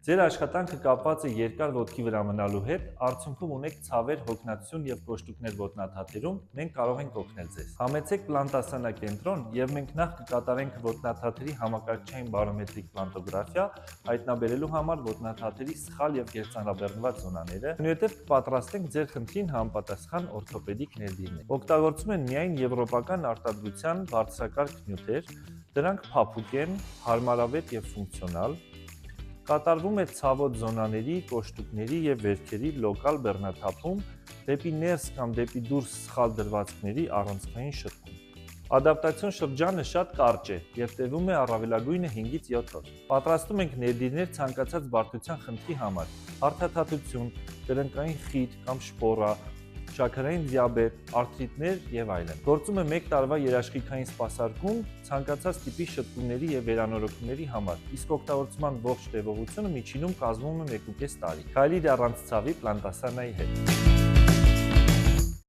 Ձեր աշխատանքը կապված է երկար ոտքի վրա մնալու հետ, արդյունքում ունեք ցավեր, հոգնածություն եւ կոշտուկներ ոտնաթաթերում, մենք կարող ենք օգնել ձեզ։ Համեցեք պլանտասանակենտրոն եւ մենք նախ կկատարենք ոտնաթաթերի համակարգչային բարոմետրիկ պլանտոգրաֆիա, հայտնաբերելու համար ոտնաթաթերի սխալ եւ կերծանրաբեռնված զոնաները, այնուհետեւ կպատրաստենք ձեր խնդրին համապատասխան օրթոպեդիկ ներդիրներ։ Օգտագործում են միայն եվրոպական արտադրության բարձրակարգ նյութեր, դրանք փափուկ են, հարմարավետ եւ ֆունկցիոնալ։ Կատարվում է ցավոտ զոնաների, կոշտուկների եւ վերքերի լոկալ բեռնաթափում, դեպի ներս կամ դեպի դուրս սխալ դրվածքների առանցքային շտկում։ Ադապտացիոն շրջանը շատ կարճ է եւ տևում է առավելագույնը 5-ից 7 օր։ Պատրաստում ենք ներդիրներ ցանկացած բարդության խնդրի համար՝ հարթաթաթություն, կրնկային խիտ կամ շպորա, շաքարային դիաբետ, արթրիտներ եւ այլն։ Գործում է 1 տարվա երաշխիքային սպասարկում ցանկացած տիպի շտկումների եւ վերանորոգումների համար, իսկ օգտագործման ողջ տևողությունը միջինում կազմում է 1.5 տարի։ Քայլիր առանց ցավի պլանտասանայի հետ։